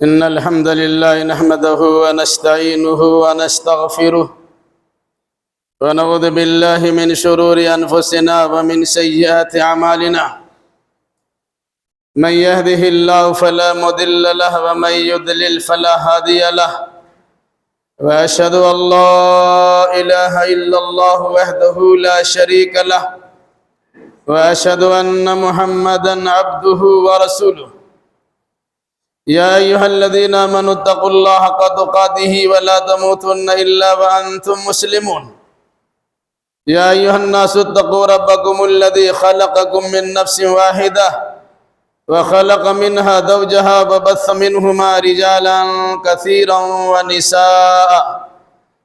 إن الحمد لله نحمده ونستعينه ونستغفره ونعوذ بالله من شرور أنفسنا ومن سيئات أعمالنا. من يهده الله فلا مضل له ومن يضلل فلا هادي له. وأشهد أن لا إله إلا الله وحده لا شريك له. وأشهد أن محمدا عبده ورسوله. يا أيها الذين آمنوا اتقوا الله حق تقاته ولا تموتن إلا وأنتم مسلمون. يا أيها الناس اتقوا ربكم الذي خلقكم من نفس واحدة وخلق منها زوجها وبث منهما رجالا كثيرا ونساء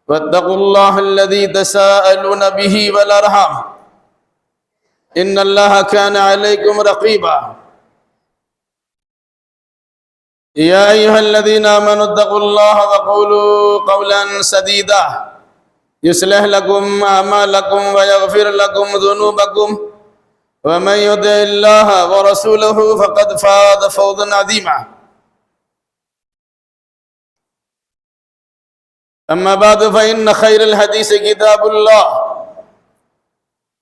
واتقوا الله الذي تساءلون به والأرحام إن الله كان عليكم رقيبا. يا أيها الذين آمنوا اتقوا الله وقولوا قولا سديدا يصلح لكم أعمالكم ويغفر لكم ذنوبكم ومن يطع الله ورسوله فقد فاز فوزا عظيما. أما بعد فإن خير الحديث كتاب الله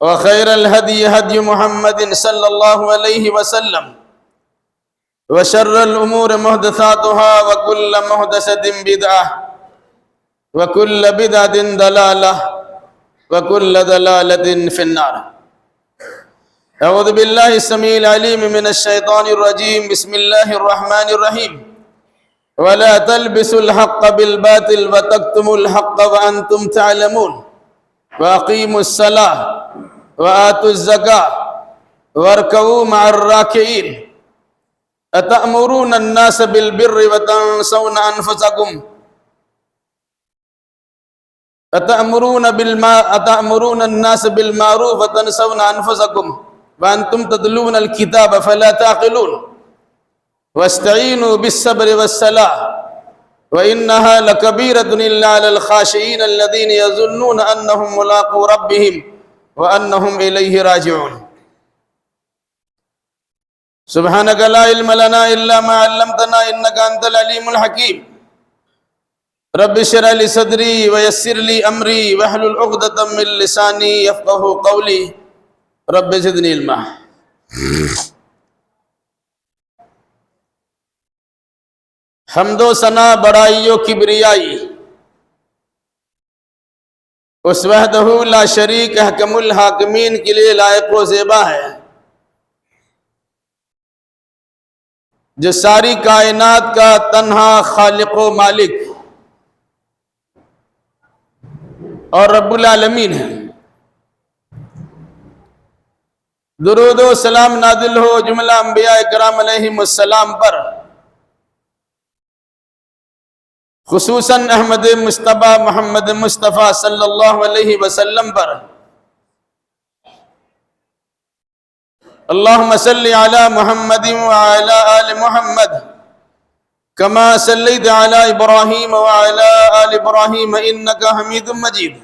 وخير الهدي هدي محمد صلى الله عليه وسلم وشر الأمور محدثاتها وكل محدثة بدعة وكل بدعة ضلالة وكل ضلالة في النار. أعوذ بالله السميع العليم من الشيطان الرجيم. بسم الله الرحمن الرحيم. ولا تلبسوا الحق بالباطل وتكتموا الحق وأنتم تعلمون. وأقيموا الصلاة وآتوا الزكاة واركعوا مع الراكعين. أتأمرون الناس بالبر وتنسون أنفسكم أتأمرون الناس بالمعروف وتنسون أنفسكم وأنتم تتلون الكتاب فلا تعقلون. واستعينوا بالصبر والصلاة وإنها لكبيرة إلا على الخاشعين الذين يظنون أنهم ملاقو ربهم وأنهم إليه راجعون. سبحانك لا علم لنا إلا ما علمتنا إنك أنت العليم الحكيم. رب اشرح لي صدري ويسر لي أمري واحلل عقدة من لساني يفقهوا قولي. رب زدني علما. حمد و ثنا بڑائی و کبریائی اس وحدہ لا شریک حکم الحاکمین کے لیے لائق و زیبا ہے، جو ساری کائنات کا تنہا خالق و مالک اور رب العالمین ہے. درود و سلام نازل ہو جملہ انبیاء کرام علیہم السلام پر، خصوصاً احمد مصطفیٰ محمد مصطفیٰ صلی اللہ علیہ وسلم پر. اللہم صلی علی محمد وعلی آل محمد کما صلیت علی ابراہیم وعلی آل ابراہیم انکا حمید مجید.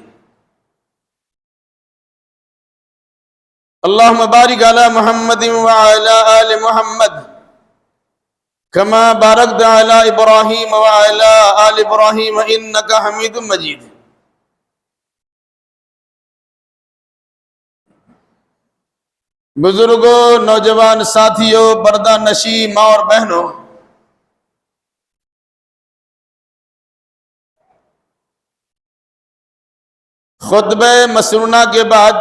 اللہم بارک علی محمد وعلی آل محمد کما بارکت علی ابراہیم وعلی آل ابراہیم انکا حمید مجید. بزرگوں، نوجوان ساتھیوں، پردہ نشی ماں اور بہنوں، خطبہ مسنونہ کے بعد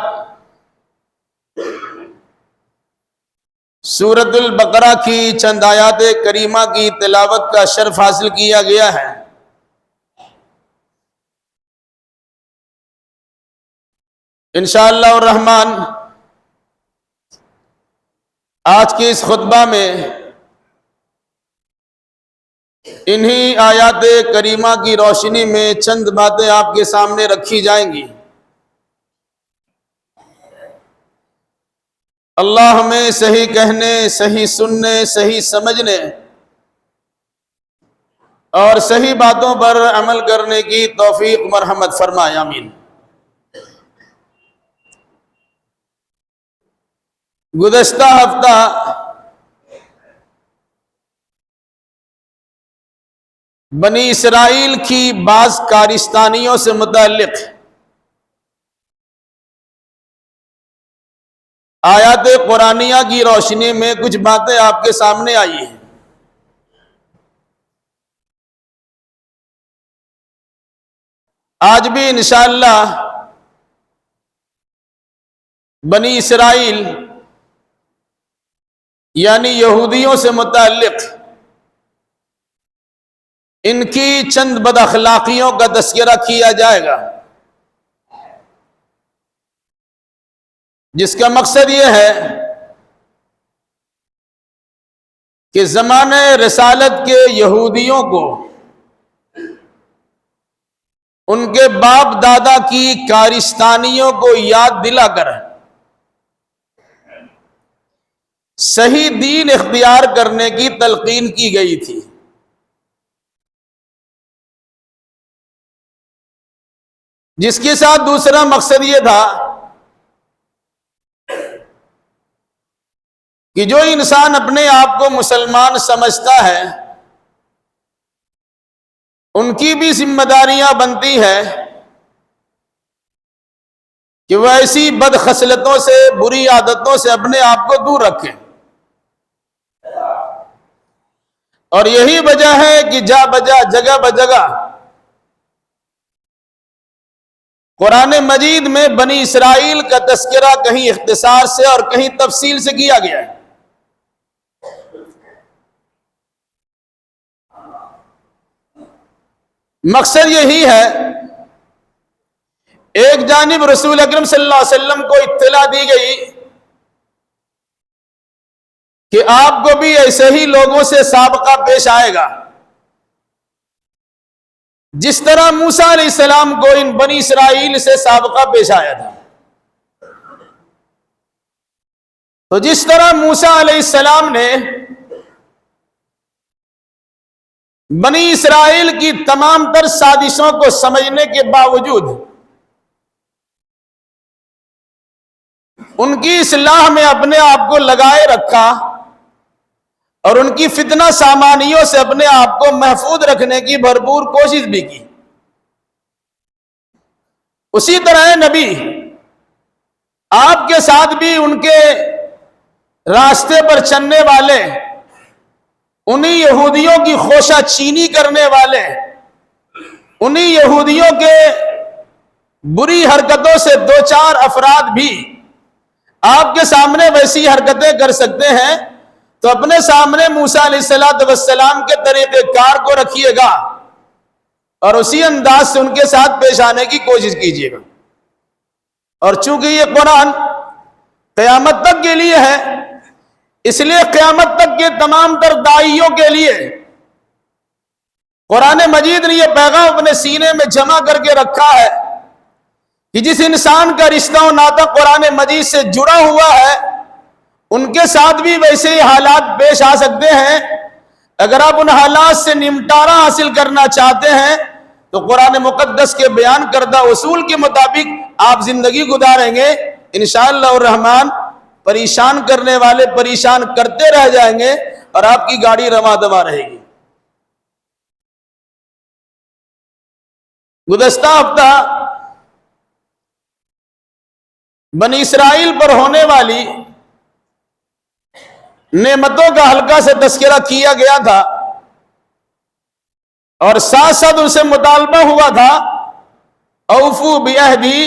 سورۃ البقرہ کی چند آیات کریمہ کی تلاوت کا شرف حاصل کیا گیا ہے. انشاءاللہ الرحمن آج کے اس خطبہ میں انہی آیات کریمہ کی روشنی میں چند باتیں آپ کے سامنے رکھی جائیں گی. اللہ ہمیں صحیح کہنے، صحیح سننے، صحیح سمجھنے اور صحیح باتوں پر عمل کرنے کی توفیق مرحمت فرمائے. آمین. گزشتہ ہفتہ بنی اسرائیل کی بعض کارستانیوں سے متعلق آیات قرآنیہ کی روشنی میں کچھ باتیں آپ کے سامنے آئی ہیں۔ آج بھی انشاءاللہ بنی اسرائیل یعنی یہودیوں سے متعلق ان کی چند بد اخلاقیوں کا تذکرہ کیا جائے گا، جس کا مقصد یہ ہے کہ زمانہ رسالت کے یہودیوں کو ان کے باپ دادا کی کارستانیوں کو یاد دلا کر صحیح دین اختیار کرنے کی تلقین کی گئی تھی۔ جس کے ساتھ دوسرا مقصد یہ تھا کہ جو انسان اپنے آپ کو مسلمان سمجھتا ہے ان کی بھی ذمہ داریاں بنتی ہے کہ وہ ایسی بد خصلتوں سے، بری عادتوں سے اپنے آپ کو دور رکھیں۔ اور یہی وجہ ہے کہ جگہ بجگہ قرآن مجید میں بنی اسرائیل کا تذکرہ کہیں اختصار سے اور کہیں تفصیل سے کیا گیا ہے۔ مقصد یہی ہے، ایک جانب رسول اکرم صلی اللہ علیہ وسلم کو اطلاع دی گئی کہ آپ کو بھی ایسے ہی لوگوں سے سابقہ پیش آئے گا، جس طرح موسیٰ علیہ السلام کو ان بنی اسرائیل سے سابقہ پیش آیا تھا۔ تو جس طرح موسیٰ علیہ السلام نے بنی اسرائیل کی تمام تر سازشوں کو سمجھنے کے باوجود ان کی اصلاح میں اپنے آپ کو لگائے رکھا اور ان کی فتنہ سامانیوں سے اپنے آپ کو محفوظ رکھنے کی بھرپور کوشش بھی کی، اسی طرح نبی آپ کے ساتھ بھی ان کے راستے پر چلنے والے، انہی یہودیوں کی خوشہ چینی کرنے والے، انہی یہودیوں کے بری حرکتوں سے دو چار افراد بھی آپ کے سامنے ویسی حرکتیں کر سکتے ہیں، تو اپنے سامنے موسیٰ علیہ السلام کے طریقہ کار کو رکھیے گا اور اسی انداز سے ان کے ساتھ پیش آنے کی کوشش کیجیے گا۔ اور چونکہ یہ قرآن قیامت تک کے لیے ہے، اس لیے قیامت تک کے تمام تر داعیوں کے لیے قرآن مجید نے یہ پیغام اپنے سینے میں جمع کر کے رکھا ہے کہ جس انسان کا رشتہ و ناطہ قرآن مجید سے جڑا ہوا ہے ان کے ساتھ بھی ویسے ہی حالات پیش آ سکتے ہیں۔ اگر آپ ان حالات سے نمٹارہ حاصل کرنا چاہتے ہیں تو قرآن مقدس کے بیان کردہ اصول کے مطابق آپ زندگی گزاریں گے، انشاءاللہ الرحمن پریشان کرنے والے پریشان کرتے رہ جائیں گے اور آپ کی گاڑی رواں دواں رہے گی۔ گزشتہ ہفتہ بنی اسرائیل پر ہونے والی نعمتوں کا ہلکا سے تذکرہ کیا گیا تھا اور ساتھ ساتھ ان سے مطالبہ ہوا تھا اوفو بعہدی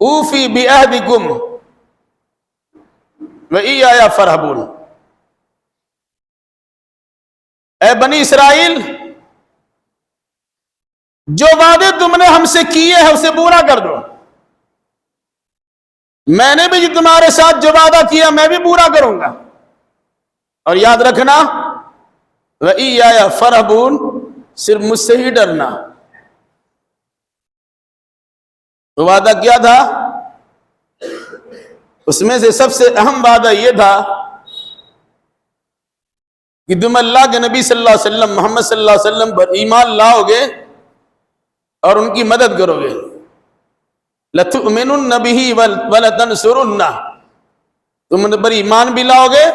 اوفی بعہدکم وَإِيَّايَ فَارْهَبُونِ۔ اے بنی اسرائیل، جو وعدے تم نے ہم سے کیے ہیں اسے پورا کر دو، میں نے بھی تمہارے ساتھ جو وعدہ کیا میں بھی پورا کروں گا، اور یاد رکھنا وَإِيَّايَ فَارْهَبُونِ، صرف مجھ سے ہی ڈرنا۔ تو وعدہ کیا تھا؟ اس میں سے سب سے اہم وعدہ یہ تھا کہ تم اللہ کے نبی صلی اللہ علیہ وسلم محمد صلی اللہ علیہ وسلم پر ایمان لاؤ گے اور ان کی مدد کرو گے۔ لَتُؤْمِنُنَّ بِهِ وَلَتَنْصُرُنَّهُ، تم ان پر ایمان بھی لاؤ گے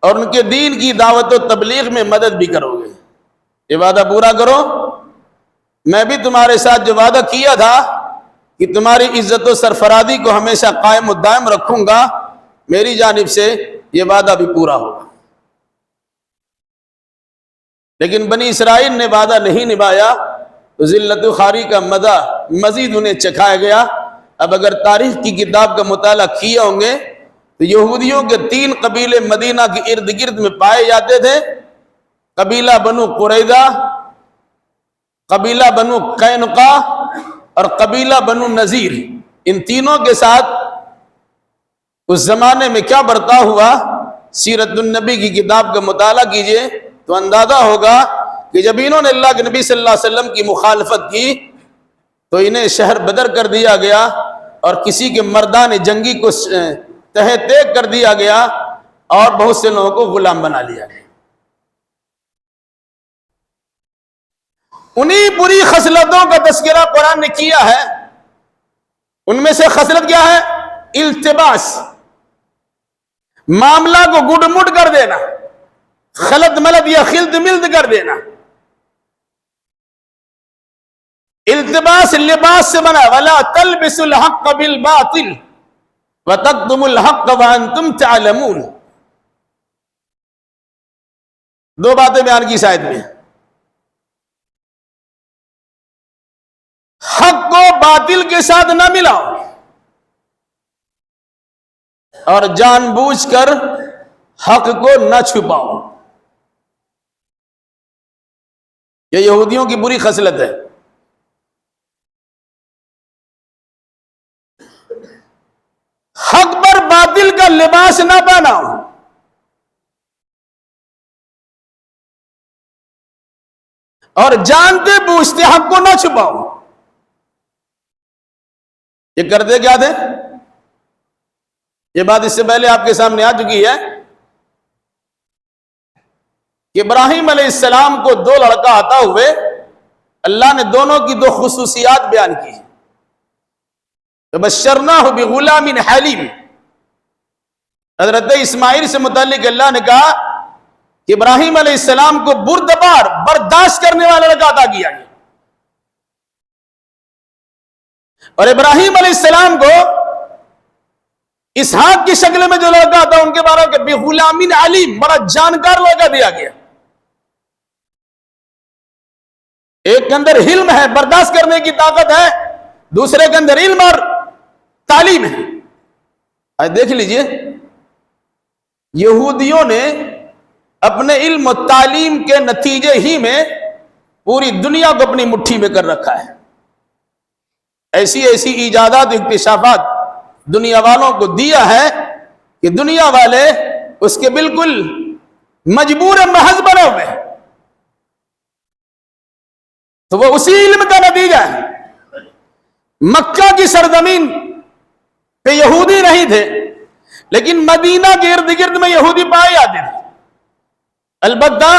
اور ان کے دین کی دعوت و تبلیغ میں مدد بھی کرو گے۔ یہ وعدہ پورا کرو، میں بھی تمہارے ساتھ جو وعدہ کیا تھا کہ تمہاری عزت و سرفرازی کو ہمیشہ قائم و دائم رکھوں گا، میری جانب سے یہ وعدہ بھی پورا ہوگا۔ لیکن بنی اسرائیل نے وعدہ نہیں نبھایا تو ذلت و خواری کا مزہ مزید انہیں چکھایا گیا۔ اب اگر تاریخ کی کتاب کا مطالعہ کیا ہوں گے تو یہودیوں کے 3 قبیلے مدینہ کے ارد گرد میں پائے جاتے تھے، قبیلہ بنو قریظہ، قبیلہ بنو قینقاع اور قبیلہ بنو نذیر۔ ان تینوں کے ساتھ اس زمانے میں کیا برتاؤ ہوا، سیرت النبی کی کتاب کا مطالعہ کیجئے تو اندازہ ہوگا کہ جب انہوں نے اللہ کے نبی صلی اللہ علیہ وسلم کی مخالفت کی تو انہیں شہر بدر کر دیا گیا اور کسی کے مردان جنگی کو تہ تیگ کر دیا گیا اور بہت سے لوگوں کو غلام بنا لیا گیا۔ انہی بری خصلتوں کا تذکرہ قرآن نے کیا ہے۔ ان میں سے خصلت کیا ہے؟ التباس، معاملہ کو گڈ مڈ کر دینا، خلط ملط یا خلط ملط کر دینا۔ التباس لباس سے بنا، وَلَا تَلْبِسُوا الْحَقَّ بِالْبَاطِلِ وَتَكْتُمُوا الْحَقَّ وَأَنْتُمْ تَعْلَمُونَ۔ 2 باتیں بیان کی اس آیت میں، حق کو باطل کے ساتھ نہ ملاؤ اور جان بوجھ کر حق کو نہ چھپاؤ۔ یہ یہودیوں کی بری خصلت ہے۔ حق پر باطل کا لباس نہ پہناؤ، اور جانتے بوجھتے حق کو نہ چھپاؤ۔ یہ کرتے کیا تھے؟ یہ بات اس سے پہلے آپ کے سامنے آ چکی ہے کہ ابراہیم علیہ السلام کو 2 لڑکا عطا ہوئے، اللہ نے دونوں کی 2 خصوصیات بیان کی۔ فبشرناہ بغلام حلیم، حضرت اسماعیل سے متعلق اللہ نے کہا کہ ابراہیم علیہ السلام کو بردبار برداشت کرنے والا لڑکا عطا کیا گیا، اور ابراہیم علیہ السلام کو اسحاق کی شکل میں جو لڑکا تھا ان کے بارے میں بغلام علیم، بڑا جانکار لڑکا دیا گیا۔ ایک کے اندر علم ہے، برداشت کرنے کی طاقت ہے، دوسرے کے اندر علم اور تعلیم ہے۔ آج دیکھ لیجئے، یہودیوں نے اپنے علم و تعلیم کے نتیجے ہی میں پوری دنیا کو اپنی مٹھی میں کر رکھا ہے۔ ایسی ایسی ایجادات، اکتشافات دنیا والوں کو دیا ہے کہ دنیا والے اس کے بالکل مجبور محض بنے ہوئے ہیں۔ تو وہ اسی علم کا نتیجہ ہے۔ مکہ کی سرزمین پہ یہودی نہیں تھے، لیکن مدینہ کے ارد گرد میں یہودی پائے جاتے تھے۔ البتہ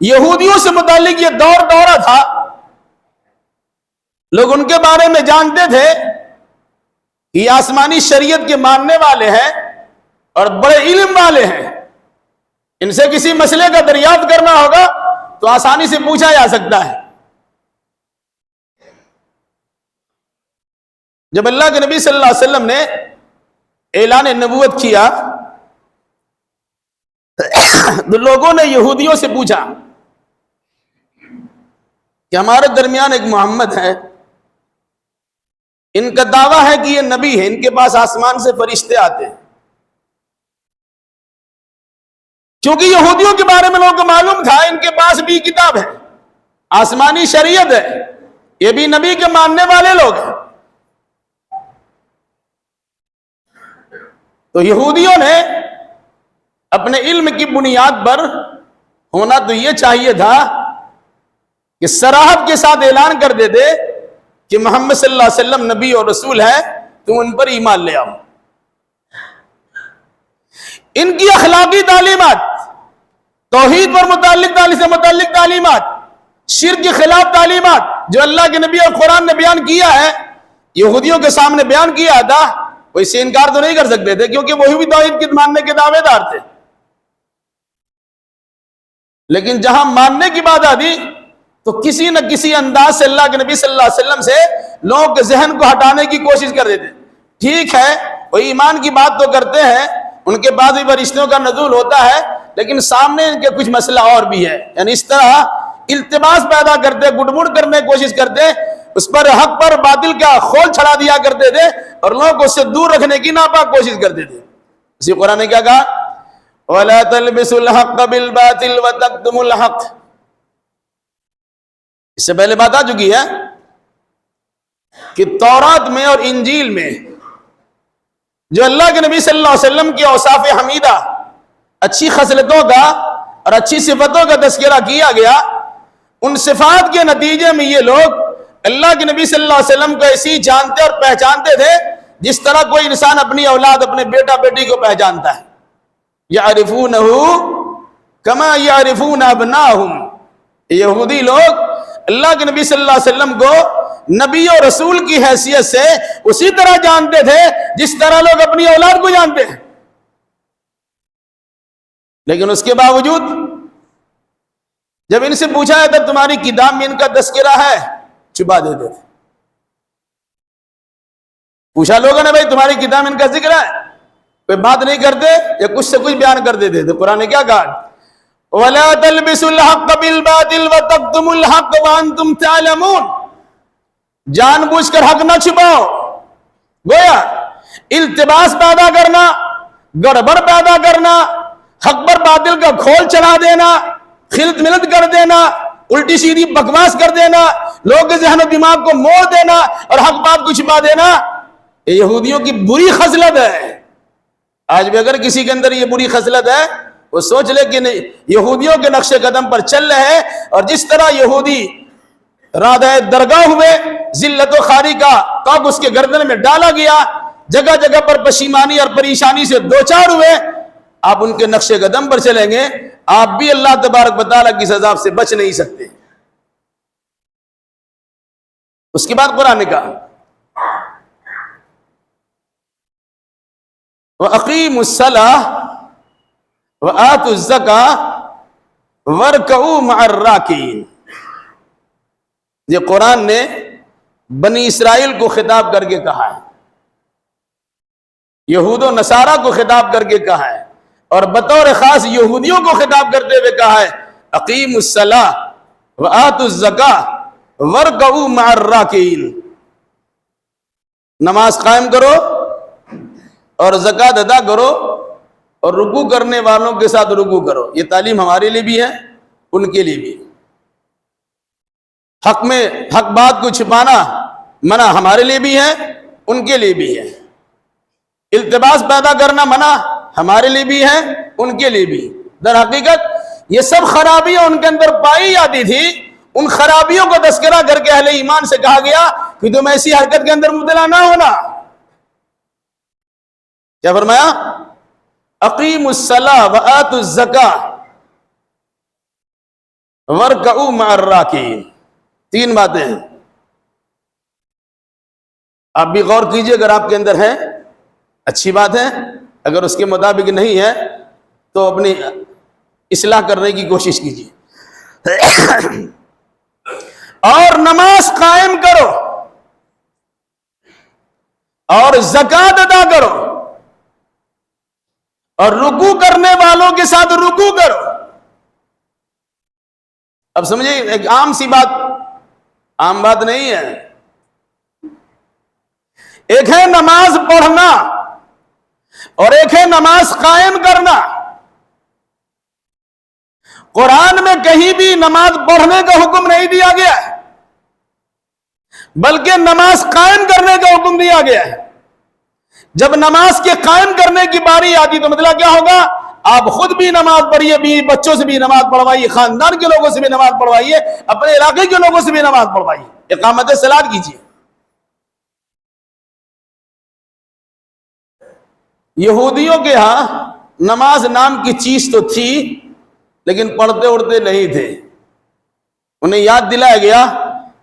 یہودیوں سے متعلق یہ دورہ تھا، لوگ ان کے بارے میں جانتے تھے کہ یہ آسمانی شریعت کے ماننے والے ہیں اور بڑے علم والے ہیں، ان سے کسی مسئلے کا دریافت کرنا ہوگا تو آسانی سے پوچھا جا سکتا ہے۔ جب اللہ کے نبی صلی اللہ علیہ وسلم نے اعلان نبوت کیا تو لوگوں نے یہودیوں سے پوچھا کہ ہمارے درمیان ایک محمد ہے، ان کا دعویٰ ہے کہ یہ نبی ہے، ان کے پاس آسمان سے فرشتے آتے ہیں۔ کیونکہ یہودیوں کے بارے میں لوگوں کو معلوم تھا ان کے پاس بھی کتاب ہے، آسمانی شریعت ہے، یہ بھی نبی کے ماننے والے لوگ ہیں۔ تو یہودیوں نے اپنے علم کی بنیاد پر، ہونا تو یہ چاہیے تھا کہ صراحت کے ساتھ اعلان کر دیتے کہ محمد صلی اللہ علیہ وسلم نبی اور رسول ہے، تم ان پر ایمان لے آؤ۔ ان کی اخلاقی تعلیمات، توحید پر متعلق تعلیمات، شرک کے خلاف تعلیمات جو اللہ کے نبی اور قرآن نے بیان کیا ہے، یہودیوں کے سامنے بیان کیا تھا، وہ اس سے انکار تو نہیں کر سکتے تھے، کیونکہ وہی بھی توحید کے ماننے کے دعوے دار تھے۔ لیکن جہاں ماننے کی بات آتی تو کسی نہ کسی انداز سے اللہ کے نبی صلی اللہ علیہ وسلم سے لوگوں کے ذہن کو ہٹانے کی کوشش کر دیتے. ٹھیک ہے وہ ایمان کی بات تو کرتے ہیں, ان کے بعد بھی فرشتوں کا نزول ہوتا ہے, لیکن سامنے ان کے کچھ مسئلہ اور بھی ہے. یعنی اس طرح التباس پیدا کرتے, گڑمڑ کرنے کی کوشش کرتے, اس پر حق پر باطل کا خول چھڑا دیا کرتے تھے اور لوگوں کو اس سے دور رکھنے کی ناپاک کوشش کرتے تھے. اسی قرآن نے کیا کہا, وَلَا تَلْبِسُوا الْحَقَّ بِالْبَاطِلِ وَتَكْتُمُوا الْحَقَّ. اس سے پہلے بات آ چکی ہے کہ تورات میں اور انجیل میں جو اللہ کے نبی صلی اللہ علیہ وسلم کی اوصاف حمیدہ, اچھی خصلتوں کا اور اچھی صفتوں کا تذکرہ کیا گیا, ان صفات کے نتیجے میں یہ لوگ اللہ کے نبی صلی اللہ علیہ وسلم کو ایسی جانتے اور پہچانتے تھے جس طرح کوئی انسان اپنی اولاد, اپنے بیٹا بیٹی کو پہچانتا ہے. یعرفونہ کما یعرفون ابناہم. یہودی لوگ اللہ کے نبی صلی اللہ علیہ وسلم کو نبی و رسول کی حیثیت سے اسی طرح جانتے تھے جس طرح لوگ اپنی اولاد کو جانتے ہیں, لیکن اس کے باوجود جب ان سے پوچھا ہے تب تمہاری کتاب میں ان کا تذکرہ ہے, چھپا دیتے تھے. پوچھا لوگوں نے بھائی تمہاری کتاب میں ان کا ذکر ہے, کوئی بات نہیں کرتے یا کچھ سے کچھ بیان کر دیتے. تو قرآن نے کیا کہا, وَلَا تَلْبِسُوا الْحَقَّ بِالْبَاطِلِ وَتَكْتُمُوا الْحَقَّ وَأَنْتُمْ تَعْلَمُونَ. جان بوجھ کر حق نہ چھپاؤ. گویا التباس پیدا کرنا, گڑبڑ پیدا کرنا, حق پر باطل کا کھول چڑھا دینا, خلط ملت کر دینا, الٹی سیدھی بکواس کر دینا, لوگوں کے ذہن و دماغ کو موڑ دینا اور حق بات کو چھپا دینا, یہ یہودیوں کی بری خصلت ہے. آج بھی اگر کسی کے اندر یہ بری خصلت ہے وہ سوچ لے کہ یہودیوں کے نقش قدم پر چل رہے ہیں, اور جس طرح یہودی رادہ درگاہ ہوئے, ذلت و خاری کا توق اس کے گردن میں ڈالا گیا, جگہ جگہ پر پشیمانی اور پریشانی سے دوچار ہوئے, آپ ان کے نقش قدم پر چلیں گے, آپ بھی اللہ تبارک و تعالیٰ کی سزا سے بچ نہیں سکتے. اس کے بعد قرآن نے کہا وَأَقِيمُوا الصَّلَاةَ وَآتُوا الزَّكَاةَ وَارْكَعُوا مَعَ الرَّاكِعِينَ. یہ قرآن نے بنی اسرائیل کو خطاب کر کے کہا ہے, یہود و نصارہ کو خطاب کر کے کہا ہے, اور بطور خاص یہودیوں کو خطاب کرتے ہوئے کہا ہے اقیموا الصلاۃ وآتوا الزکاۃ وارکعوا مع الراکعین. نماز قائم کرو اور زکوٰۃ ادا کرو اور رکوع کرنے والوں کے ساتھ رکوع کرو. یہ تعلیم ہمارے لیے بھی ہے, ان کے لیے بھی. حق میں حق بات کو چھپانا منع ہمارے لیے بھی ہے, ان کے لیے بھی ہے. التباس پیدا کرنا منع ہمارے لیے بھی ہے, ان کے لیے بھی. در حقیقت یہ سب خرابیاں ان کے اندر پائی جاتی تھی, ان خرابیوں کو تذکرہ کر کے اہل ایمان سے کہا گیا کہ تم ایسی حرکت کے اندر مبتلا نہ ہونا. کیا فرمایا؟ اقیموا الصلاۃ وآتوا الزکاۃ وارکعوا مع الراکعین. تین باتیں ہیں, آپ بھی غور کیجئے. اگر آپ کے اندر ہے اچھی بات ہے, اگر اس کے مطابق نہیں ہے تو اپنی اصلاح کرنے کی کوشش کیجیے. اور نماز قائم کرو اور زکوٰۃ ادا کرو اور رکوع کرنے والوں کے ساتھ رکوع کرو. اب سمجھے, ایک عام سی بات, عام بات نہیں ہے. ایک ہے نماز پڑھنا اور ایک ہے نماز قائم کرنا. قرآن میں کہیں بھی نماز پڑھنے کا حکم نہیں دیا گیا ہے, بلکہ نماز قائم کرنے کا حکم دیا گیا ہے. جب نماز کے قائم کرنے کی باری آتی تو مطلب کیا ہوگا؟ آپ خود بھی نماز پڑھیے, بھی بچوں سے بھی نماز پڑھوائیے, خاندان کے لوگوں سے بھی نماز پڑھوائیے, اپنے علاقے کے لوگوں سے بھی نماز پڑھوائیے, اقامت صلاۃ کیجیے. یہودیوں کے ہاں نماز نام کی چیز تو تھی, لیکن پڑھتے اڑتے نہیں تھے. انہیں یاد دلایا گیا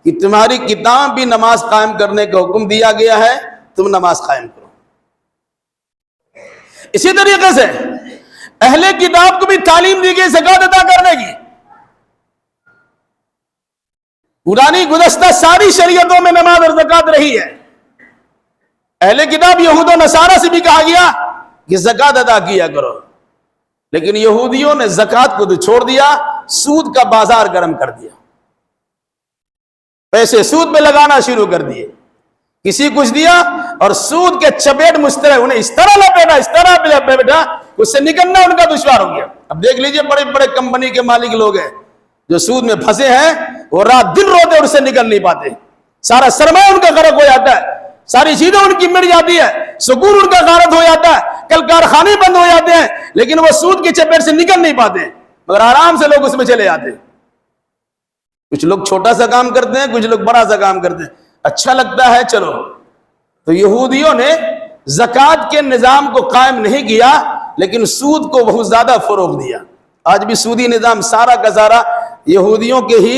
کہ تمہاری کتاب بھی نماز قائم کرنے کا حکم دیا گیا ہے, تم نماز قائم کرو. اسی طریقے سے اہل کتاب کو بھی تعلیم دی گئی زکوٰۃ ادا کرنے کی, پرانی گزشتہ ساری شریعتوں میں نماز اور زکات رہی ہے. اہل کتاب یہود و نصارہ سے بھی کہا گیا کہ زکات ادا کیا کرو، لیکن یہودیوں نے زکات کو تو چھوڑ دیا، سود کا بازار گرم کر دیا، پیسے سود پہ لگانا شروع کر دیے. کسی کچھ دیا اور سود کے چپیٹ مسترے انہیں اس طرح لپیٹا، اس طرح لپیٹا، اس سے نکلنا ان کا دشوار ہو گیا. اب دیکھ لیجئے بڑے بڑے کمپنی کے مالک لوگ ہیں جو سود میں پھنسے ہیں، وہ رات دن روتے اور اس سے نکل نہیں پاتے. سارا سرمایہ ان کا غرق ہو جاتا ہے، ساری چیزیں ان کی مٹ جاتی ہے، سکون ان کا غارت ہو جاتا ہے، کل کارخانے بند ہو جاتے ہیں، لیکن وہ سود کے چپیٹ سے نکل نہیں پاتے، مگر آرام سے لوگ اس میں چلے جاتے ہیں. کچھ لوگ چھوٹا سا کام کرتے ہیں، کچھ لوگ بڑا سا کام کرتے ہیں، اچھا لگتا ہے چلو. تو یہودیوں نے زکات کے نظام کو قائم نہیں کیا، لیکن سود کو بہت زیادہ فروغ دیا. آج بھی سودی نظام سارا کا سارا یہودیوں کے ہی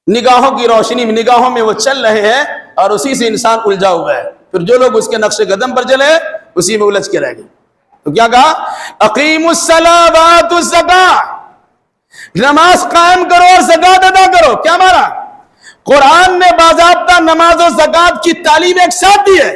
نگاہوں کی روشنی میں، نگاہوں میں وہ چل رہے ہیں، اور اسی سے انسان الجھا ہوا ہے. پھر جو لوگ اس کے نقش قدم پر چلے اسی میں الجھ کے رہ گئے. تو کیا کہا؟ اقیموا الصلاۃ وآتوا الزکاۃ، نماز قائم کرو اور زکات ادا کرو. کیا مانا؟ قرآن نے باضابطہ نماز و زکات کی تعلیم ایک ساتھ دی ہے.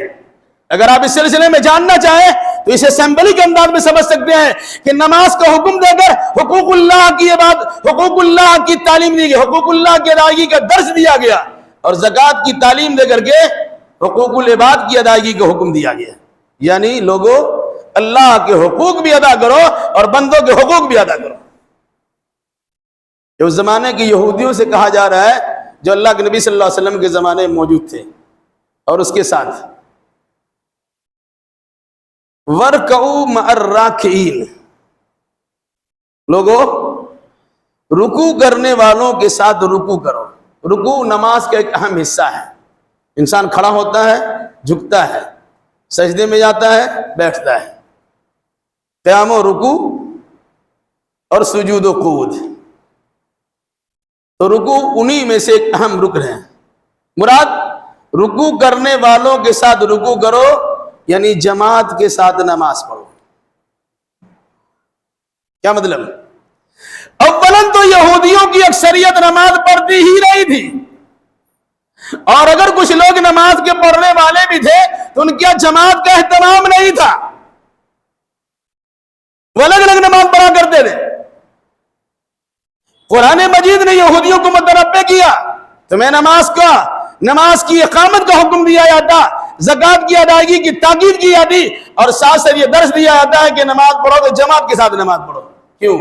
اگر آپ اس سلسلے میں جاننا چاہیں تو اسے اسمبلی کے انداز میں سمجھ سکتے ہیں کہ نماز کا حکم دے کر حقوق اللہ کی حقوق اللہ کی تعلیم دی گئی، حقوق اللہ کی ادائیگی کا درس دیا گیا، اور زکات کی تعلیم دے کر کے حقوق العباد کی ادائیگی کا حکم دیا گیا. یعنی لوگوں، اللہ کے حقوق بھی ادا کرو اور بندوں کے حقوق بھی ادا کرو. جو اس زمانے کے یہودیوں سے کہا جا رہا ہے جو اللہ کے نبی صلی اللہ علیہ وسلم کے زمانے میں موجود تھے، اور اس کے ساتھ وَرْكَعُوا مَعَ الرَّاكِعِينَ، لوگوں رکوع کرنے والوں کے ساتھ رکوع کرو. رکوع نماز کا ایک اہم حصہ ہے. انسان کھڑا ہوتا ہے، جھکتا ہے، سجدے میں جاتا ہے، بیٹھتا ہے. قیام و رکوع اور سجود و قعود، تو رکوع انہی میں سے ایک اہم رکن ہے. مراد رکوع کرنے والوں کے ساتھ رکوع کرو، یعنی جماعت کے ساتھ نماز پڑھو. کیا مطلب؟ اولاً تو یہودیوں کی اکثریت نماز پڑھتی ہی نہیں تھی، اور اگر کچھ لوگ نماز کے پڑھنے والے بھی تھے تو ان کیا جماعت کا اہتمام نہیں تھا، وہ الگ الگ نماز پڑھا کرتے تھے. قرآن مجید نے یہودیوں کو متنبہ کیا، تمہیں نماز کی اقامت کا حکم دیا جاتا، زکات کی ادائیگی کی تاکید کی جاتی، اور ساتھ ساتھ یہ درس دیا جاتا ہے کہ نماز پڑھو تو جماعت کے ساتھ نماز پڑھو. کیوں؟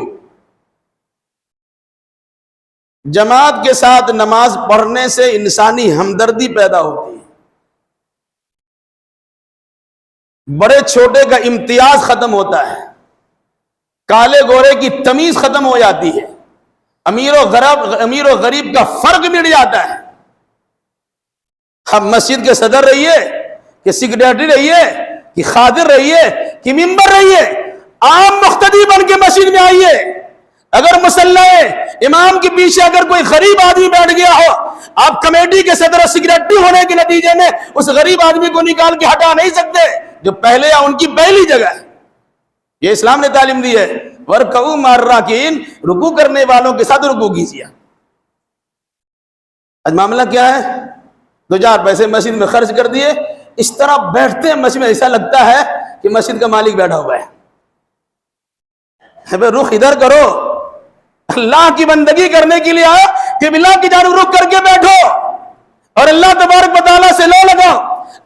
جماعت کے ساتھ نماز پڑھنے سے انسانی ہمدردی پیدا ہوتی ہے، بڑے چھوٹے کا امتیاز ختم ہوتا ہے، کالے گورے کی تمیز ختم ہو جاتی ہے، امیر و غریب کا فرق مٹ جاتا ہے. اب مسجد کے صدر رہیے کہ سیکریٹری رہیے کہ خادر رہیے کہ ممبر رہیے، عام مقتدی بن کے مسجد میں آئیے. اگر مصلی امام کے پیچھے اگر کوئی غریب آدمی بیٹھ گیا ہو، آپ کمیٹی کے صدر اور سیکریٹری ہونے کے نتیجے میں اس غریب آدمی کو نکال کے ہٹا نہیں سکتے جو پہلے یا ان کی پہلی جگہ ہے. یہ اسلام نے تعلیم دی ہے. وَرْكَعُوا مَعَ الرَّاكِعِينَ، رکوع کرنے والوں کے ساتھ رکوع کیجیے. آج معاملہ کیا ہے؟ 2-4 پیسے مسجد میں خرچ کر دیے، اس طرح بیٹھتے ہیں مسجد میں ایسا لگتا ہے کہ مسجد کا مالک بیٹھا ہوا ہے. رخ ادھر کرو، اللہ کی بندگی کرنے کے لیے آؤ کہ اللہ کی جانب رخ کر کے بیٹھو اور اللہ تبارک و تعالیٰ سے لو لگاؤ.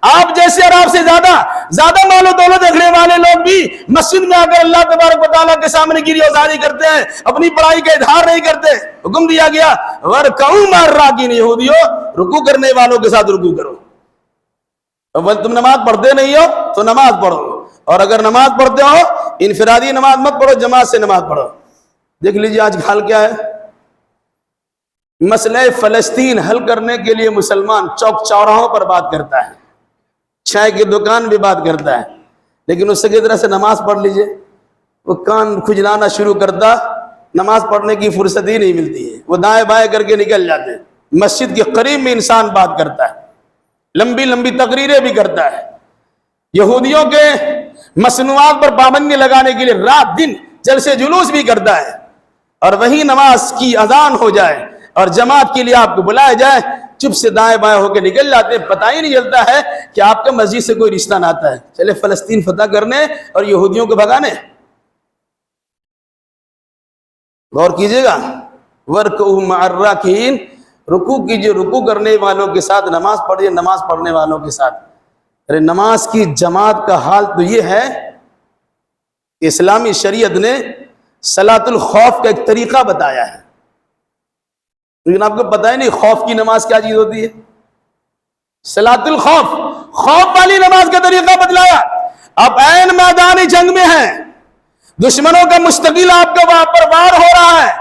آپ جیسے اور آپ سے زیادہ مال و دولت رکھنے والے لوگ بھی مسجد میں آ کر اللہ تبارک و تعالیٰ کے سامنے گیری اوزاری کرتے ہیں، اپنی پڑھائی کا اظہار نہیں کرتے. حکم دیا گیا وَرْكَعُوا مَعَ الرَّاكِعِينَ، یہودیوں رکوع کرنے والوں کے ساتھ رکوع کرو. تم نماز پڑھتے نہیں ہو تو نماز پڑھو، اور اگر نماز پڑھتے ہو انفرادی نماز مت پڑھو، جماعت سے نماز پڑھو. دیکھ لیجیے آج حال کیا ہے. مسئلہ فلسطین حل کرنے کے لیے مسلمان چوک چوراہوں پر بات کرتا ہے، چائے کی دکان بھی بات کرتا ہے، لیکن اس سے کی طرح سے نماز پڑھ لیجئے وہ کان کھجلانا شروع کرتا، نماز پڑھنے کی فرصت ہی نہیں ملتی ہے، وہ دائیں بائیں کر کے نکل جاتے ہیں. مسجد کے قریب میں انسان بات کرتا ہے، لمبی لمبی تقریریں بھی کرتا ہے، یہودیوں کے مصنوعات پر پابندی لگانے کے لیے رات دن جلسے جلوس بھی کرتا ہے، اور وہی نماز کی اذان ہو جائے، اور جماعت کے لیے آپ کو بلایا جائے چپ سے دائیں بائیں ہو کے نکل جاتے ہیں، پتہ ہی نہیں چلتا ہے کہ آپ کا مسجد سے کوئی رشتہ ناتا ہے، چلے فلسطین فتح کرنے اور یہودیوں کو بھگانے۔ غور کیجئے گا، وَارْكَعُوا مَعَ الرَّاكِعِينَ، رکوع کیجئے رکوع کرنے والوں کے ساتھ، نماز پڑھیے نماز پڑھنے والوں کے ساتھ۔ ارے نماز کی جماعت کا حال تو یہ ہے کہ اسلامی شریعت نے صلاۃ الخوف کا ایک طریقہ بتایا ہے، لیکن آپ کو پتہ ہی نہیں خوف کی نماز کیا چیز ہوتی ہے۔ صلاۃ الخوف، خوف والی نماز کا طریقہ بتلایا۔ آپ عین میدان جنگ میں ہیں، دشمنوں کا مستقل آپ کا وہاں پر وار ہو رہا ہے،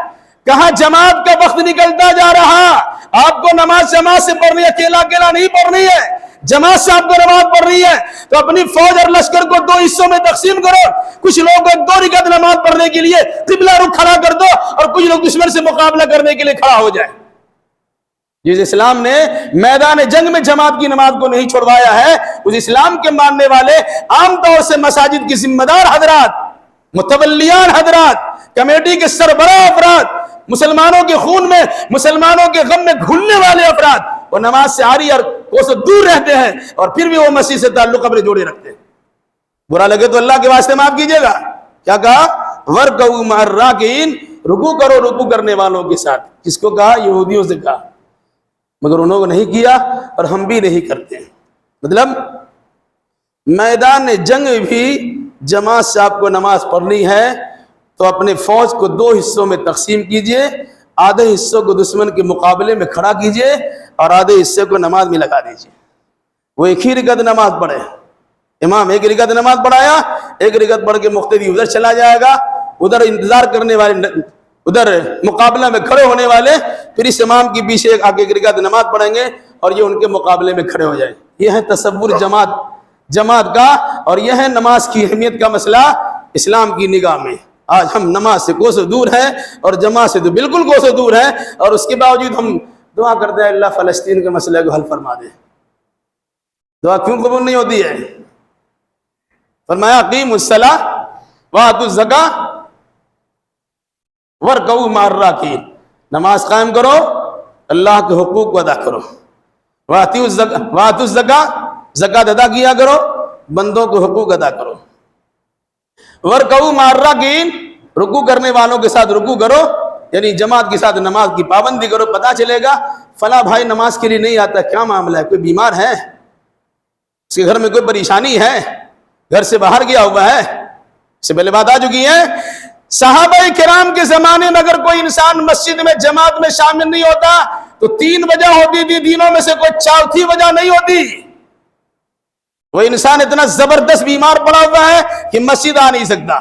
کہاں جماعت کا وقت نکلتا جا رہا، آپ کو نماز جماعت سے پڑھنی ہے، اکیلا اکیلا نہیں پڑھنی ہے، جماعت سے آپ کو نماز پڑھ رہی ہے تو اپنی فوج اور لشکر کو دو حصوں میں تقسیم کرو، کچھ لوگوں کو 2 رکعت نماز پڑھنے کے لیے قبلہ رخ کھڑا کر دو اور کچھ لوگ دشمن سے مقابلہ کرنے کے لیے کھڑا ہو جائے۔ جس اسلام نے میدان جنگ میں جماعت کی نماز کو نہیں چھڑوایا ہے، اس اسلام کے ماننے والے عام طور سے مساجد کی ذمہ دار حضرات، متولیان حضرات، کمیٹی کے سربراہ افراد، مسلمانوں کے خون میں مسلمانوں کے غم میں گھلنے والے افراد، وہ نماز سے آری اور کوسوں دور رہتے ہیں اور پھر بھی وہ مسجد سے تعلق اپنے جوڑے رکھتے ہیں۔ برا لگے تو اللہ کے واسطے معاف کیجئے گا۔ کیا کہا؟ وَارْكَعُوا مَعَ الرَّاكِعِينَ، رکوع کرو رکوع کرنے والوں کے ساتھ۔ کس کو کہا؟ یہودیوں سے کہا، مگر انہوں نے نہیں کیا اور ہم بھی نہیں کرتے ہیں۔ مطلب میدان جنگ بھی جماعت سے آپ کو نماز پڑھنی ہے تو اپنے فوج کو 2 حصوں میں تقسیم کیجئے، آدھے حصوں کو دشمن کے مقابلے میں کھڑا کیجئے اور آدھے حصے کو نماز میں لگا دیجئے۔ وہ ایک ہی رکعت نماز پڑھے، امام ایک رکعت نماز پڑھایا، ایک رکعت پڑھ کے مقتدی ادھر چلا جائے گا، ادھر انتظار کرنے والے، ادھر مقابلہ میں کھڑے ہونے والے پھر اس امام کی پیچھے آگے ایک رکعت نماز پڑھیں گے اور یہ ان کے مقابلے میں کھڑے ہو جائیں۔ یہ ہے تصور جماعت کا، اور یہ ہے نماز کی اہمیت کا مسئلہ اسلام کی نگاہ میں۔ آج ہم نماز سے کوسوں دور ہیں اور جماعت سے تو بالکل کوسوں دور ہیں، اور اس کے باوجود ہم دعا کرتے ہیں اللہ فلسطین کے مسئلے کو حل فرما دے۔ دعا کیوں قبول نہیں ہوتی ہے؟ فرمایا اقیموا الصلاۃ وآتوا الزکاۃ وارکعوا مع الراکعین، نماز قائم کرو، اللہ کے حقوق کو ادا کرو، وآتوا الزکاۃ، زکوٰۃ ادا کیا کرو، بندوں کے حقوق ادا کرو، وارکعوا مع الراکعین، رکوع کرنے والوں کے ساتھ رکوع کرو، یعنی جماعت کے ساتھ نماز کی پابندی کرو۔ پتہ چلے گا فلاں بھائی نماز کے لیے نہیں آتا، کیا معاملہ ہے؟ کوئی بیمار ہے، اس کے گھر میں کوئی پریشانی ہے، گھر سے باہر گیا ہوا ہے؟ اس سے پہلے بات آ چکی ہے، صحابہ کرام کے زمانے میں اگر کوئی انسان مسجد میں جماعت میں شامل نہیں ہوتا تو 3 وجہ ہوتی تھی، دینوں میں سے کوئی چوتھی وجہ نہیں ہوتی۔ وہ انسان اتنا زبردست بیمار پڑا ہوا ہے کہ مسجد آ نہیں سکتا،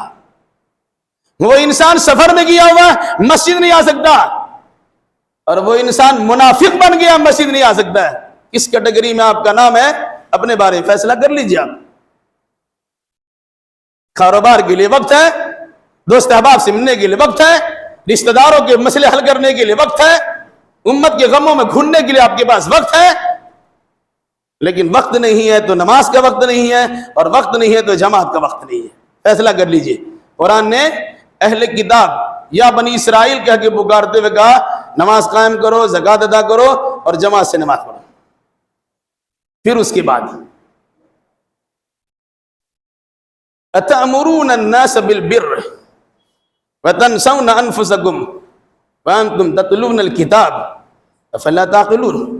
وہ انسان سفر میں گیا ہوا ہے مسجد نہیں آ سکتا، اور وہ انسان منافق بن گیا مسجد نہیں آ سکتا ہے۔ کس کیٹیگری میں آپ کا نام ہے اپنے بارے میں فیصلہ کر لیجئے آپ۔ کاروبار کے لیے وقت ہے، دوست احباب سے ملنے کے لیے وقت ہے، رشتہ داروں کے مسئلے حل کرنے کے لیے وقت ہے، امت کے غموں میں گھلنے کے لیے آپ کے پاس وقت ہے، لیکن وقت نہیں ہے تو نماز کا وقت نہیں ہے، اور وقت نہیں ہے تو جماعت کا وقت نہیں ہے۔ فیصلہ کر لیجئے۔ قرآن نے اہل کتاب یا بنی اسرائیل کہہ کے پکارتے ہوئے کہا نماز قائم کرو، زکوٰۃ ادا کرو اور جماعت سے نماز پڑھو۔ پھر اس کے بعد أَتَأْمُرُونَ النَّاسَ بِالْبِرِّ وَتَنْسَوْنَ أَنفُسَكُمْ وَأَنْتُمْ تَتْلُونَ الْكِتَابَ أَفَلَا تَعْقِلُونَ۔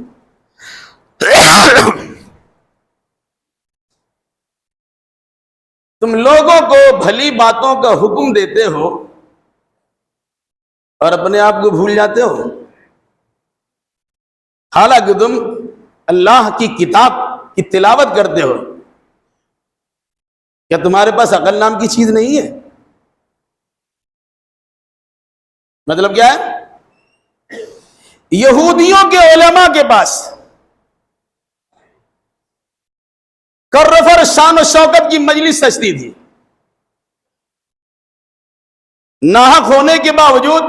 تم لوگوں کو بھلی باتوں کا حکم دیتے ہو اور اپنے آپ کو بھول جاتے ہو، حالانکہ تم اللہ کی کتاب کی تلاوت کرتے ہو۔ کیا تمہارے پاس عقل نام کی چیز نہیں ہے؟ مطلب کیا ہے؟ یہودیوں کے علماء کے پاس کرفر شان و شوکت کی مجلس سجتی تھی، ناحق ہونے کے باوجود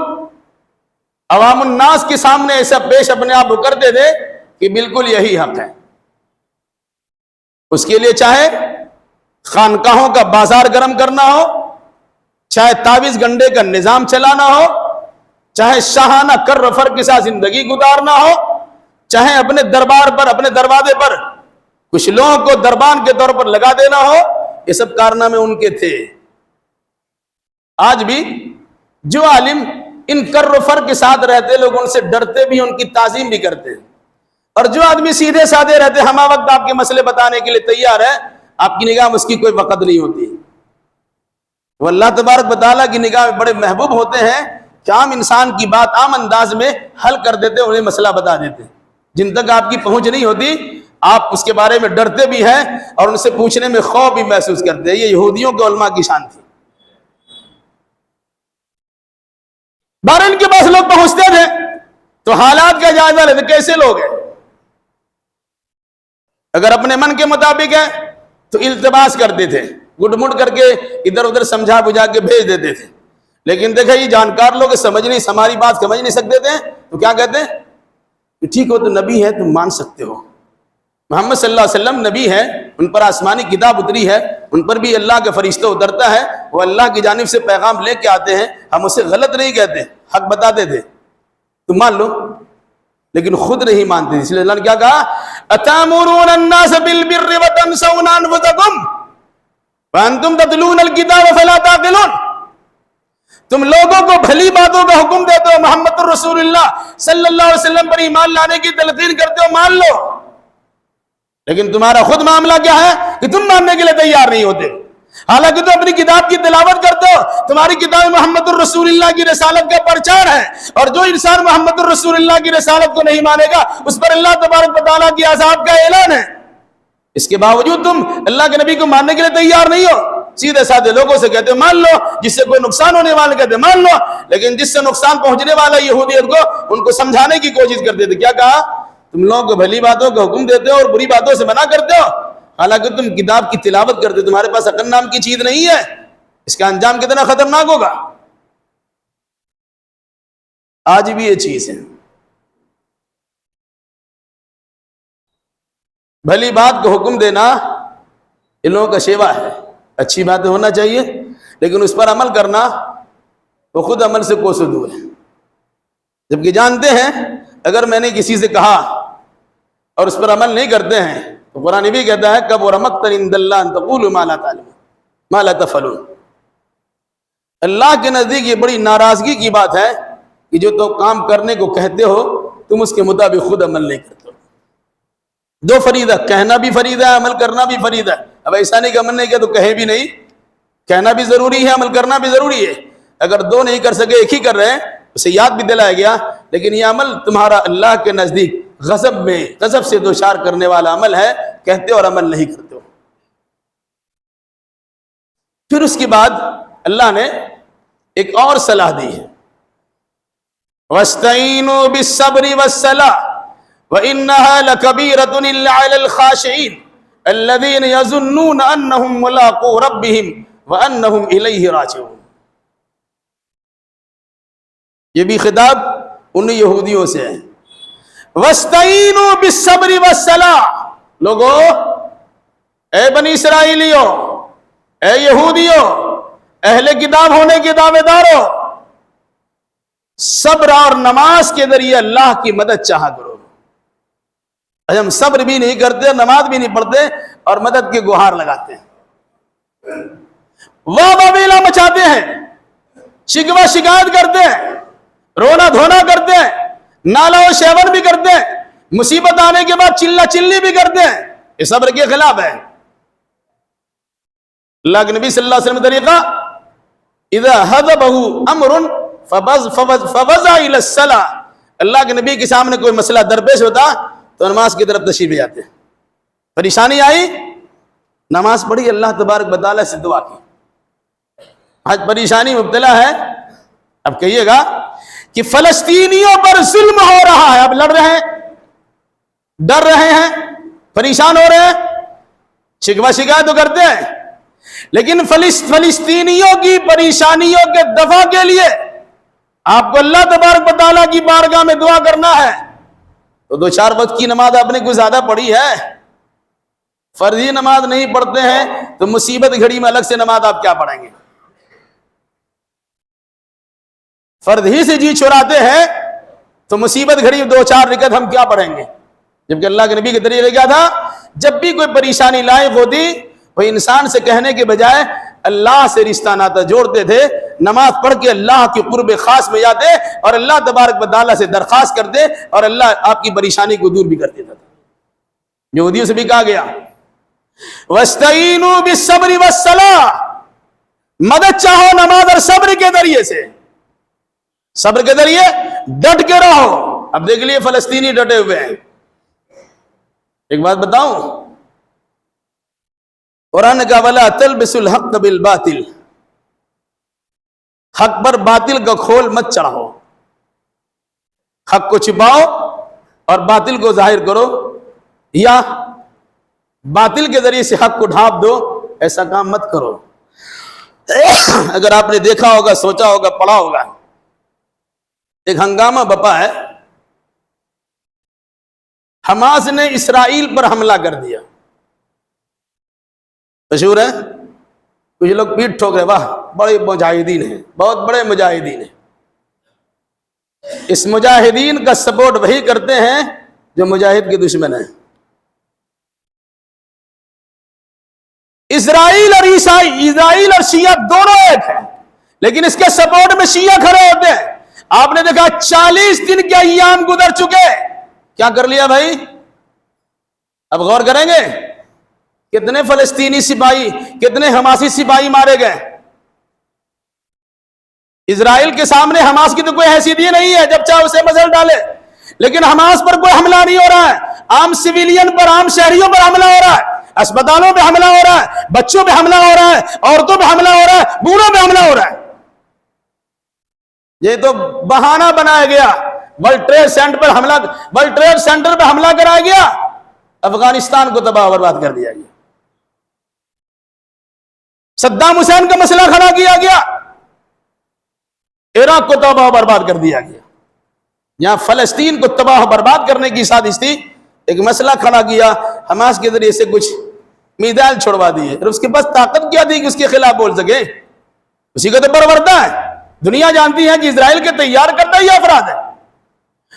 عوام الناس کے سامنے ایسا پیش اپنے آپ کو کرتے تھے کہ بالکل یہی حق ہے۔ اس کے لیے چاہے خانقاہوں کا بازار گرم کرنا ہو، چاہے تعویذ گنڈے کا نظام چلانا ہو، چاہے شاہانہ کر رفر کے ساتھ زندگی گزارنا ہو، چاہے اپنے دربار پر، اپنے دروازے پر کچھ لوگوں کو دربان کے طور پر لگا دینا ہو، یہ سب کارنامے ان کے تھے۔ آج بھی جو عالم ان کر و فر کے ساتھ رہتے، لوگ ان سے ڈرتے بھی، ان کی تعظیم بھی کرتے، اور جو آدمی سیدھے سادے رہتے، ہمہ وقت آپ کے مسئلے بتانے کے لیے تیار ہے، آپ کی نگاہ میں اس کی کوئی وقت نہیں ہوتی۔ وہ اللہ تبارک و تعالیٰ کی نگاہ میں بڑے محبوب ہوتے ہیں کہ عام انسان کی بات عام انداز میں حل کر دیتے، انہیں مسئلہ بتا دیتے، جن تک آپ کی پہنچ نہیں ہوتی آپ اس کے بارے میں ڈرتے بھی ہیں اور ان سے پوچھنے میں خوف بھی محسوس کرتے ہیں۔ یہ یہودیوں کے علماء کی شان تھی۔ بار ان کے پاس لوگ پہنچتے تھے تو حالات کا جائزہ لیتے، کیسے لوگ ہیں، اگر اپنے من کے مطابق ہے تو التباس کرتے تھے، گڈ مڈ کر کے ادھر ادھر سمجھا بجھا کے بھیج دیتے تھے۔ لیکن دیکھیں یہ جانکار لوگ ہماری بات سمجھ نہیں سکتے تھے تو کیا کہتے ہیں کہ ٹھیک ہو تو نبی ہے، تم مان سکتے ہو، محمد صلی اللہ علیہ وسلم نبی ہے، ان پر آسمانی کتاب اتری ہے، ان پر بھی اللہ کا فرشتہ اترتا ہے، وہ اللہ کی جانب سے پیغام لے کے آتے ہیں، ہم اسے غلط نہیں کہتے، حق بتاتے تھے، تم مان لو، لیکن خود نہیں مانتے۔ اس لیے اللہ نے کیا کہا، اتامرون الناس بالبر وتنسون انفسکم وانتم تتلون الکتاب فلا تعقلون، تم لوگوں کو بھلی باتوں کا حکم دیتے ہو، محمد رسول اللہ صلی اللہ علیہ وسلم پر ایمان لانے کی تلقین کرتے ہو، مان لو، لیکن تمہارا خود معاملہ کیا ہے کہ تم ماننے کے لیے تیار نہیں ہوتے، حالانکہ تم اپنی کتاب کی تلاوت کرتے ہو، تمہاری کتاب محمد الرسول اللہ کی رسالت کا پرچار ہے، اور جو انسان محمد الرسول اللہ کی رسالت کو نہیں مانے گا اس پر اللہ تبارک و تعالیٰ کی عذاب کا اعلان ہے۔ اس کے باوجود تم اللہ کے نبی کو ماننے کے لیے تیار نہیں ہو، سیدھے سادے لوگوں سے کہتے مان لو، جس سے کوئی نقصان ہونے والا کہتے مان لو، لیکن جس سے نقصان پہنچنے والا یہودیت کو ان کو سمجھانے کی کوشش کرتے تھے، کیا کہا، تم لوگوں کو بھلی باتوں کا حکم دیتے ہو اور بری باتوں سے منع کرتے ہو، حالانکہ تم کتاب کی تلاوت کرتے، تمہارے پاس عقل نام کی چیز نہیں ہے، اس کا انجام کتنا خطرناک ہوگا۔ آج بھی یہ چیز ہے، بھلی بات کو حکم دینا ان لوگوں کا شیوا ہے، اچھی باتیں ہونا چاہیے، لیکن اس پر عمل کرنا وہ خود عمل سے کوسوں دور ہے، جبکہ جانتے ہیں اگر میں نے کسی سے کہا اور اس پر عمل نہیں کرتے ہیں تو قرآن بھی کہتا ہے کبر مقتا عند اللہ ان تقولوا ما لا تفعلون، اللہ کے نزدیک یہ بڑی ناراضگی کی بات ہے کہ جو تو کام کرنے کو کہتے ہو تم اس کے مطابق خود عمل نہیں کرتے ہو۔ دو فریضہ، کہنا بھی فریضہ ہے، عمل کرنا بھی فریضہ ہے۔ اب ایسا نہیں کہ عمل نہیں کیا تو کہے بھی نہیں، کہنا بھی ضروری ہے، عمل کرنا بھی ضروری ہے، اگر دو نہیں کر سکے ایک ہی کر رہے ہیں اسے یاد بھی دلایا گیا، لیکن یہ عمل تمہارا اللہ کے نزدیک غضب سے دوچار کرنے والا عمل ہے، کہتے اور عمل نہیں کرتے ہو۔ پھر اس کے بعد اللہ نے ایک اور صلاح دی ہے، وَاسْتَعِينُوا بِالصَّبْرِ وَالصَّلَاةِ وَإِنَّهَا لَكَبِيرَةٌ إِلَّا عَلَى الْخَاشِعِينَ الَّذِينَ يَظُنُّونَ أَنَّهُمْ مُلَاقُو رَبِّهِمْ وَأَنَّهُمْ إِلَيْهِ رَاجِعُونَ۔ یہ بھی خطاب ان یہودیوں سے ہے، وَاسْتَعِينُوا بِالصَّبْرِ وَالصَّلَاةِ، لوگو، اے بنی اسرائیلیوں، اے یہودیوں، اہل کتاب ہونے کے دعوے داروں، صبر اور نماز کے ذریعے اللہ کی مدد چاہا کرو۔ ہم صبر بھی نہیں کرتے، نماز بھی نہیں پڑھتے اور مدد کے گہار لگاتے ہیں، واہ ویلا مچاتے ہیں، شکوہ شکایت کرتے ہیں، رونا دھونا کرتے ہیں، نالا و شیون بھی کرتے ہیں، مصیبت آنے کے بعد چلا چلی بھی کرتے ہیں، یہ صبر کے خلاف ہے۔ اللہ کے نبی صلی اللہ علیہ وسلم طریقہ، اذا حضبه امر ففزع الى الصلاة، اللہ کے نبی کے سامنے کوئی مسئلہ درپیش ہوتا تو نماز کی طرف تشریف لے جاتے، پریشانی آئی نماز پڑھی، اللہ تبارک و تعالیٰ سے دعا کی، آج پریشانی مبتلا ہے، اب کہیے گا کہ فلسطینیوں پر ظلم ہو رہا ہے، اب لڑ رہے ہیں، ڈر رہے ہیں، پریشان ہو رہے ہیں، شکوہ شکایت تو کرتے ہیں، لیکن فلسطینیوں کی پریشانیوں کے دفع کے لیے آپ کو اللہ تبارک و تعالیٰ کی بارگاہ میں دعا کرنا ہے تو دو چار وقت کی نماز آپ نے کوئی زیادہ پڑھی ہے؟ فرضی نماز نہیں پڑھتے ہیں تو مصیبت گھڑی میں الگ سے نماز آپ کیا پڑھیں گے؟ فرد ہی سے جی چھڑاتے ہیں تو مصیبت گھڑی 2-4 رکعت ہم کیا پڑھیں گے؟ جبکہ اللہ کے نبی کے طریقے کیا تھا؟ جب بھی کوئی پریشانی لائق ہوتی وہ انسان سے کہنے کے بجائے اللہ سے رشتہ ناتا جوڑتے تھے، نماز پڑھ کے اللہ کی قرب خاص میں جاتے اور اللہ تبارک و تعالیٰ سے درخواست کرتے اور اللہ آپ کی پریشانی کو دور بھی کر دیتا تھا۔ یہودیوں سے بھی کہا گیا وَاسْتَعِينُوا بِالصَّبْرِ وَالصَّلَاةِ، مدد چاہو نماز اور صبر کے ذریعے سے، صبر کے ذریعے ڈٹ کے رہو۔ اب دیکھ لیے فلسطینی ڈٹے ہوئے ہیں۔ ایک بات بتاؤں، قرآن نے کہا وَلَا تَلْبِسُوا الْحَقَّ بِالْبَاطِلِ، حق پر باطل کا کھول مت چڑھاؤ، حق کو چھپاؤ اور باطل کو ظاہر کرو، یا باطل کے ذریعے سے حق کو ڈھانپ دو، ایسا کام مت کرو۔ اگر آپ نے دیکھا ہوگا، سوچا ہوگا، پڑھا ہوگا، ایک ہنگامہ بپا ہے، حماس نے اسرائیل پر حملہ کر دیا، مشہور ہے، کچھ لوگ پیٹ ٹھوک رہے، واہ بڑے مجاہدین ہیں، بہت بڑے مجاہدین ہیں۔ اس مجاہدین کا سپورٹ وہی کرتے ہیں جو مجاہد کے دشمن ہیں۔ اسرائیل اور شیعہ دونوں ایک ہیں، لیکن اس کے سپورٹ میں شیعہ کھڑے ہوتے ہیں۔ آپ نے دیکھا 40 دن کے ایام گزر چکے، کیا کر لیا بھائی؟ اب غور کریں گے کتنے فلسطینی سپاہی، کتنے حماسی سپاہی مارے گئے۔ اسرائیل کے سامنے حماس کی تو کوئی حیثیت ہی نہیں ہے، جب چاہے اسے مزل ڈالے، لیکن حماس پر کوئی حملہ نہیں ہو رہا ہے، عام سویلین پر، عام شہریوں پر حملہ ہو رہا ہے، اسپتالوں پہ حملہ ہو رہا ہے، بچوں پہ حملہ ہو رہا ہے، عورتوں پہ حملہ ہو رہا ہے، بوڑھوں پہ حملہ ہو رہا ہے۔ یہ تو بہانہ بنایا گیا، ورلڈ ٹریڈ سینٹر پہ حملہ کرایا گیا، افغانستان کو تباہ و برباد کر دیا گیا، صدام حسین کا مسئلہ کھڑا کیا گیا، عراق کو تباہ و برباد کر دیا گیا۔ یہاں فلسطین کو تباہ و برباد کرنے کی سازش تھی، ایک مسئلہ کھڑا کیا، حماس کے ذریعے سے کچھ میزائل چھوڑوا دیے، اور اس کے پاس طاقت کیا تھی کہ اس کے خلاف بول سکے؟ اسی کا تو پروردہ ہے۔ دنیا جانتی ہے کہ اسرائیل کے تیار کرتا یہ افراد ہے،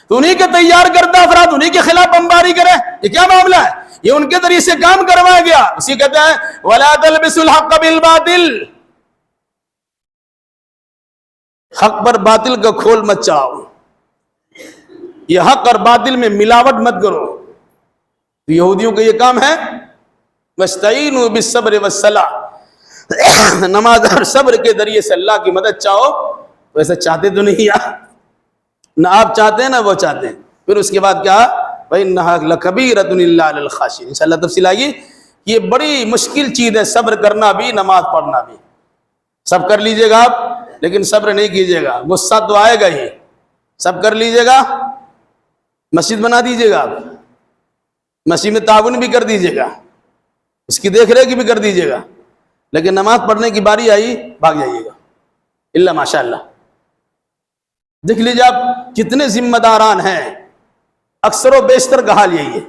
تو انہی کے تیار کرتا افراد انہی کے خلاف بمباری کرے، یہ کیا معاملہ ہے؟ یہ ان کے ذریعے سے کام کروایا گیا۔ اسی کہتے ہیں وَلَا تَلْبِسُوا الْحَقَّ بِالْبَاطِلِ، حق پر باطل کا کھول مت چڑھاؤ، یہ حق اور باطل میں ملاوٹ مت کرو۔ تو یہودیوں کا یہ کام ہے وَاسْتَعِينُوا بِالصَّبْرِ وَالصَّلَاةِ، نماز اور صبر کے ذریعے سے اللہ کی مدد چاہو۔ ویسے چاہتے تو نہیں نہ آپ چاہتے ہیں نہ وہ چاہتے ہیں۔ پھر اس کے بعد کیا؟ وَإِنَّهَا لَكَبِيرَةٌ إِلَّا عَلَى الْخَاشِعِينَ، انشاءاللہ تفصیل آئے گی۔ یہ بڑی مشکل چیز ہے، صبر کرنا بھی، نماز پڑھنا بھی۔ سب کر لیجئے گا آپ، لیکن صبر نہیں کیجئے گا، غصہ تو آئے گا ہی۔ سب کر لیجئے گا، مسجد بنا دیجئے گا، آپ مسجد میں تعاون بھی کر دیجئے گا، اس کی دیکھ ریکھ بھی کر دیجئے گا، لیکن نماز پڑھنے کی باری آئی بھاگ جائیے گا، الا ماشاءاللہ۔ دیکھ لیجئے آپ کتنے ذمہ داران ہیں، اکثر و بیشتر کا حال یہی ہے۔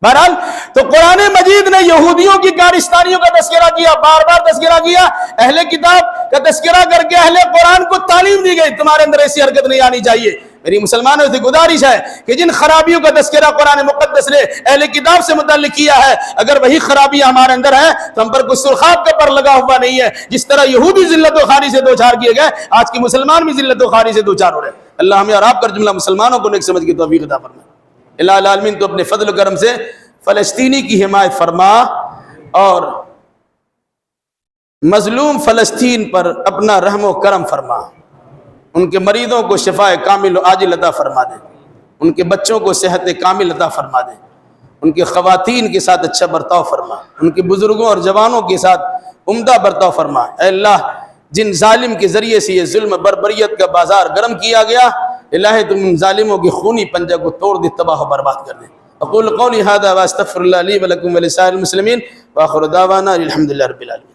بہرحال تو قرآن مجید نے یہودیوں کی کارستانیوں کا تذکرہ کیا، بار بار تذکرہ کیا، اہل کتاب کا تذکرہ کر کے اہل قرآن کو تعلیم دی گئی تمہارے اندر ایسی حرکت نہیں آنی چاہیے۔ میری مسلمانوں سے گزارش ہے کہ جن خرابیوں کا تذکرہ قرآن مقدس نے اہل کتاب سے متعلق کیا ہے، اگر وہی خرابیاں ہمارے اندر ہیں تو ہم پر کوئی سرخاب کا پر لگا ہوا نہیں ہے۔ جس طرح یہودی ذلت و خواری سے دوچار کیے گئے، آج کے مسلمان بھی ذلت و خواری سے دوچار ہو رہے ہیں۔ اللہ ہمیں اور آپ کر جملہ مسلمانوں کو نیک سمجھ کی توفیق عطا فرمائے۔ الہ العالمین تو اپنے فضل و کرم سے فلسطینی کی حمایت فرما اور مظلوم فلسطین پر اپنا رحم و کرم فرما، ان کے مریضوں کو شفاء کامل و عاجل عطا فرما دے، ان کے بچوں کو صحت کامل عطا فرما دے، ان کے خواتین کے ساتھ اچھا برتاؤ فرما، ان کے بزرگوں اور جوانوں کے ساتھ عمدہ برتاؤ فرما۔ اے اللہ، جن ظالم کے ذریعے سے یہ ظلم بربریت کا بازار گرم کیا گیا، الہی تم ان ظالموں کی خونی پنجہ کو توڑ دے، تباہ و برباد کر دے۔ اقول قولی ھذا واستغفر اللہ لی ولکم ولسائر المسلمین، وآخر دعوانا الحمد للہ رب العالمین۔